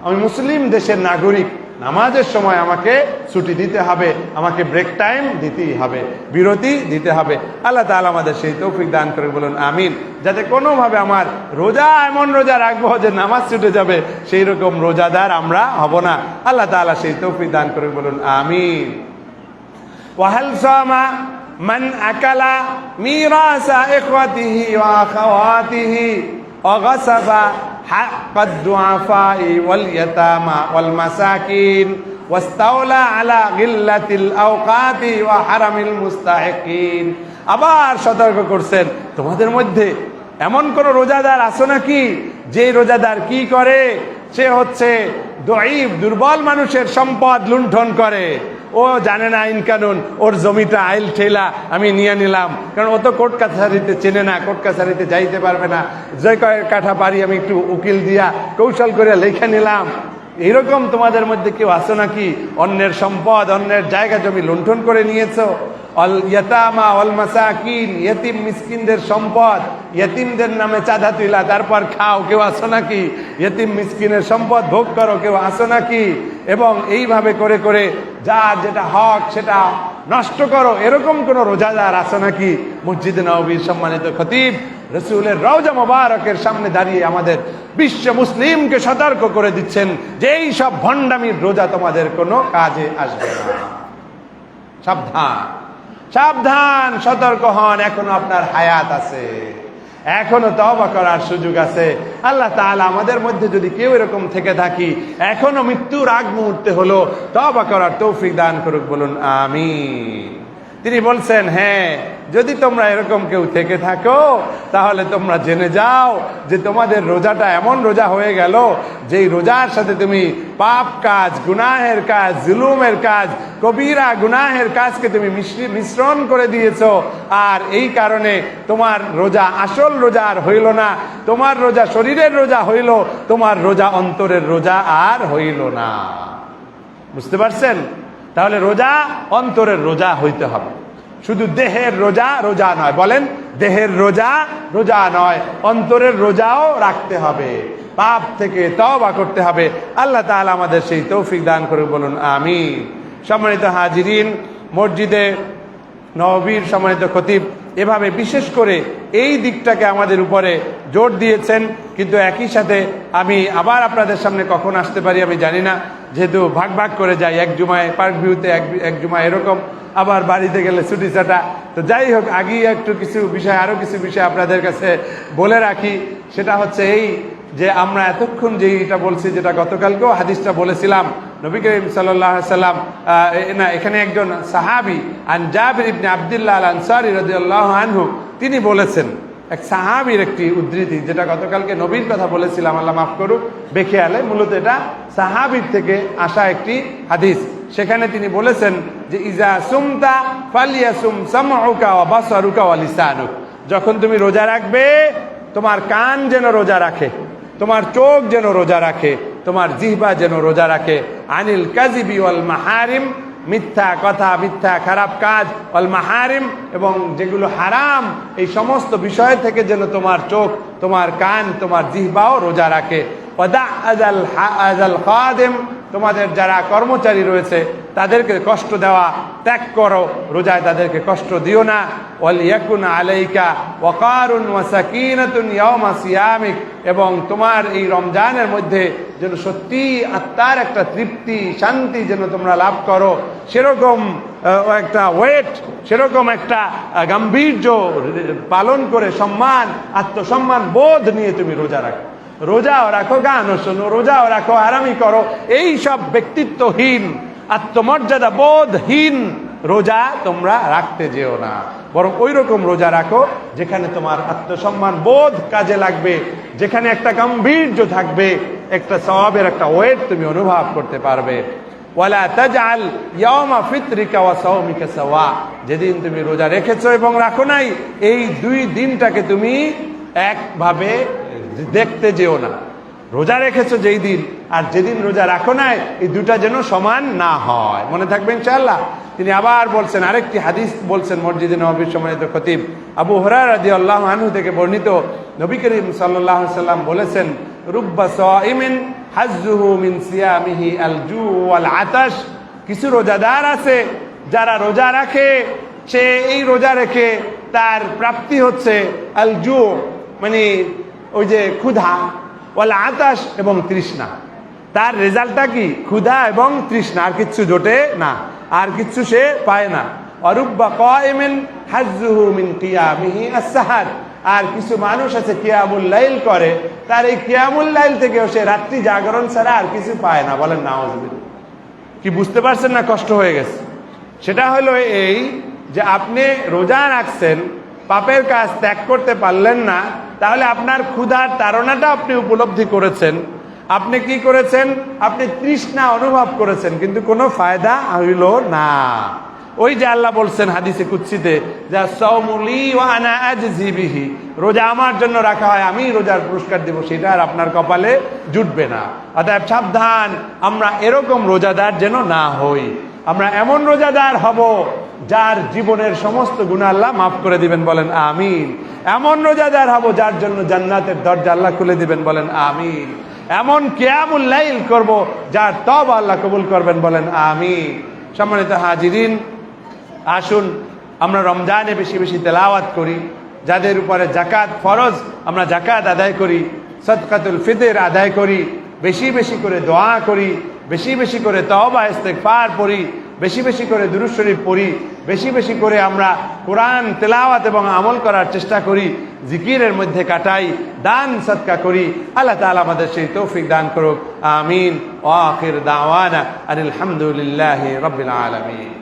আমি মুসলিম দেশের নাগরিক, নামাজের সময় আমাকে ছুটি দিতে হবে, আমাকে ব্রেক টাইম দিতেই হবে, বিরতি দিতে হবে। আল্লাহ তাআলা আমাদের সেই তৌফিক দান করে বলুন আমিন। যাতে কোনোভাবে আমার রোজা এমন রোজা রাখবো যে নামাজ ছুটে যাবে, সেই রকম রোজাদার আমরা হব না। আল্লাহ তাআলা সেই তৌফিক দান করে বলুন আমিন। ওয়াহাল সামা মান আকালা মিরাসা ইখওয়াতিহি ওয়া আখাওয়াতিহি ওয়া গাসাবা حق الضعفاء واليتامى والمساكين واستولى على غلة الأوقات وحرم المستحقين। আবার সতর্ক করছেন, তোমাদের মধ্যে এমন কোন রোজাদার আছো নাকি যে রোজাদার কি করে, সে হচ্ছে দঈফ দুর্বল মানুষের সম্পদ লুণ্ঠন করে। ও জানে না আইন কানুন, ওর জমিটা আইল ঠেলা আমি নিয়ে নিলাম, কারণ ও তো কোর্ট কাছারিতে চেনে না, কোর্ট কাছারিতে যাইতে পারবে না, যে কয়েক কাঠা পারি আমি একটু উকিল দিয়া কৌশল করে লেখা নিলাম। এরকম তোমাদের মধ্যে কেউ আছো নাকি অন্যের সম্পদ, অন্যের জায়গা জমি লুণ্ঠন করে নিয়েছো? অল ইয়াতামা ওয়াল মাসাকিন, ইয়েতিম মিসকিনদের সম্পদ, ইয়েতিমদের নামে চাঁদা তুলা তারপর খাও, কেউ আছো নাকি? ইয়েতিম মিসকিনের সম্পদ ভোগ করো, কেউ আছো নাকি? এবং এইভাবে করে করে যার যেটা হক সেটা নষ্ট করো, এরকম কোন রোজাদার আছো নাকি? মসজিদে নববীর সম্মানিত খতিব রাসূলের রওজা মোবারকের সামনে দাঁড়িয়ে আমাদের বিশ্ব মুসলিমকে সতর্ক করে দিচ্ছেন যে এই সব ভণ্ডামির রোজা তোমাদের কোনো কাজে আসবে না। সাবধান, সাবধান, সতর্ক হন, এখনো আপনার হায়াত আছে, এখনো তওবা করার সুযোগ আছে। আল্লাহ তাআলা আমাদের মধ্যে যদি কেউ এরকম থেকে থাকি, এখনো মৃত্যুর আগ মুহূর্তে হলো, তওবা করার তৌফিক দান করুক, বলুন আমিন। তিনি বলছেন, হ্যাঁ, যদি তোমরা এরকম কেউ থেকে থাকো তাহলে তোমরা জেনে যাও যে তোমাদের রোজাটা এমন রোজা হয়ে গেল যেই রোজার সাথে তুমি পাপ কাজ, গুনাহের কাজ, জুলুমের কাজ, কবিরা গুনাহের কাজকে তুমি মিশ্রণ করে দিয়েছো। আর এই কারণে তোমার রোজা আসল রোজা আর হইল না, তোমার রোজা শরীরের রোজা হইল, তোমার রোজা অন্তরের রোজা আর হইল না। বুঝতে পারছেন? তাহলে রোজা অন্তরের রোজা হইতে হবে, শুধু দেহের রোজা রোজা নয়। বলেন, দেহের রোজা রোজা নয়, অন্তরের রোজাও রাখতে হবে, পাপ থেকে তওবা করতে হবে। আল্লাহ তাআলা আমাদের সেই তৌফিক দান করে, বলুন আমিন। সম্মানিত হাজিরিন, মসজিদে নববীর সম্মানিত খতিব এভাবে বিশেষ করে এই দিকটাকে আমাদের উপরে জোর দিয়েছেন। কিন্তু একই সাথে আমি আবার আপনাদের সামনে কখন আসতে পারি আমি জানি না, যেহেতু ভাগ ভাগ করে যাই, এক জুমায় পার্ক ভিউতে, এক জুমায় এরকম, আবার বাড়িতে গেলে ছুটি ছাটা। তো যাই হোক, আগেই একটু কিছু বিষয়, আরও কিছু বিষয় আপনাদের কাছে বলে রাখি। সেটা হচ্ছে এই যে আমরা এতক্ষণ যেটা বলছি, যেটা গতকালকেও হাদিসটা বলেছিলাম, নবী করিম সাল্লাল্লাহু আলাইহি সাল্লাম না, এখানে একজন সাহাবী আন জাবির ইবনে আব্দুল্লাহ আল আনসারী রাদিয়াল্লাহু আনহু, তিনি বলেছেন, এক সাহাবীর একটি উদ্ধৃতি, যেটা গতকালকে নবীর কথা বলেছিলাম, আল্লাহ মাফ করুক বেখেয়ালে, মূলত এটা সাহাবীর থেকে আসা একটি হাদিস। সেখানে তিনি বলেছেন যে ইজা সুমতা ফালিয়াসুম সামউকা ওয়া বাসারুকা ওয়া লিসানুক, যখন তুমি রোজা রাখবে তোমার কান যেন রোজা রাখে, তোমার চোখ যেন রোজা রাখে, তোমার জিহ্বা যেন রোজা রাখে, আনিল কাযিবি ওয়াল মাহারিম, মিথ্যা কথা, মিথ্যা খারাপ কাজ, ওয়াল মাহারিম, এবং যেগুলো হারাম, এই সমস্ত বিষয় থেকে যেন তোমার চোখ, তোমার কান, তোমার জিহ্বাও রোজা রাখে। ওয়াদা আজাল খাদিম, তোমাদের যারা কর্মচারী রয়েছে তাদেরকে কষ্ট দেওয়া ত্যাগ করো, রোজায় তাদেরকে কষ্ট দিও না। ওয়াল ইয়াকুন আলাইকা ওয়াকারুন ওয়া সাকিনাতুন ইয়াওমা সিয়ামিক, এবং তোমার এই রমজানের মধ্যে যেন সত্যি আত্মার একটা তৃপ্তি, শান্তি যেন তোমরা লাভ করো, সেরকম একটা ওয়েট, সেরকম একটা গাম্ভীর্য পালন করে, সম্মান, আত্মসম্মান বোধ নিয়ে তুমি রোজা রাখো। রোজাও রাখো, গানও শোনো, রোজাও রাখো, আরামি করো, এই সব ব্যক্তিত্বহীন, আত্মমর্যাদা বোধহীন রোজা তোমরা রাখতে যেও না, বরং ওই রকম রোজা রাখো যেখানে তোমার আত্মসম্মান বোধ কাজে লাগবে, যেখানে একটা গাম্ভীর্য থাকবে, একটা সওয়াবের একটা ওয়েট তুমি অনুভব করতে পারবে। ওয়ালা তাজআল ইয়াওমা ফিতরিকা ওয়া সাওমিকা সাওয়া, যেদিন তুমি রোজা রেখেছো এবং রাখো নাই, এই দুই দিনটাকে তুমি একভাবে দেখতে যেও না। রোজা রেখেছো যেই দিন আর যেদিন রোজা রাখো নাই, এই দুটা যেন সমান না হয়, মনে থাকবে ইনশাআল্লাহ। তিনি আবার বলছেন, আরেকটি হাদিস বলছেন মসজিদে নববীর সম্মানিত খতিব আবু হুরায়রা রাদিয়াল্লাহু আনহু থেকে বর্ণিত, নবী করিম সাল্লাল্লাহু আলাইহি সাল্লাম বলেছেন, রুব্বা সাইমিন হাজ্জুহু মিন সিয়ামিহি আল জু ওয়াল আতাশ। কিছু রোজাদার আছে যারা রোজা রাখে, সে এই রোজা রেখে তার প্রাপ্তি হচ্ছে আল জু মানে ওই যে ক্ষুধা, ওয়াল আতাশ এবং তৃষ্ণা। তার রেজাল্টটা কি? ক্ষুধা এবং তৃষ্ণা, আর কিচ্ছু জোটে না, আর কিচ্ছু সে পায় না। অরুব্বা কাইমিন হাজ্জুহু মিন কিয়ামিহি আস-সাহার। আর কিছু মানুষ আছে কিয়ামুল লাইল করে, তার এই কিয়ামুল লাইল থেকেও সে রাত্রি জাগরণ ছাড়া আর কিছু পায় না। বলেন নাউজুবিল্লাহ। কি বুঝতে পারছেন না? কষ্ট হয়ে গেছে। সেটা হলো এই যে আপনি রোজা রাখছেন, পাপের কাজ ত্যাগ করতে পারলেন না, তাহলে আপনার ক্ষুধার তাড়নাটা আপনি উপলব্ধি করেছেন। আপনি কি করেছেন? আপনি তৃষ্ণা অনুভব করেছেন, কিন্তু কোনো ফায়দা হইল না। ওই যে আল্লাহ বলছেন হাদিসে কুদসিতে, যা সাওমুলি ওয়া আনা আজজি বিহি, রোজা আমার জন্য রাখা হয়, আমি রোজার পুরস্কার দেব, সেটা আর আপনার কপালে জুটবে না। অতএব সাবধান, আমরা এরকম রোজাদার যেন না হই। আমরা এমন রোজাদার হব যার জীবনের সমস্ত গুনাহ আল্লাহ মাফ করে দিবেন। বলেন আমিন। এমন রোজাদার হব যার জন্য জান্নাতের দরজা আল্লাহ খুলে দিবেন। বলেন আমিন। এমন কিয়ামুল লাইল করব যার তওবা আল্লাহ কবুল করবেন। বলেন আমিন। সম্মানিত হাজিরিন, আসুন আমরা রমজানে বেশি বেশি তেলাওয়াত করি। যাদের উপরে যাকাত ফরজ, আমরা যাকাত আদায় করি, সদকাতুল ফিতর আদায় করি, বেশি বেশি করে দোয়া করি, বেশি বেশি করে তওবা ইস্তেগফার পড়ি, বেশি বেশি করে দুরূদ শরীফ পড়ি, বেশি বেশি করে আমরা কোরআন তেলাওয়াত এবং আমল করার চেষ্টা করি, জিকিরের মধ্যে কাটাই, দান সদকা করি। আল্লাহ তাআলা আমাদের সেই তৌফিক দান করুক। আমিন। ওয়া আখির দাওয়ানা আনিল হামদুলিল্লাহি রাব্বিল আলামিন।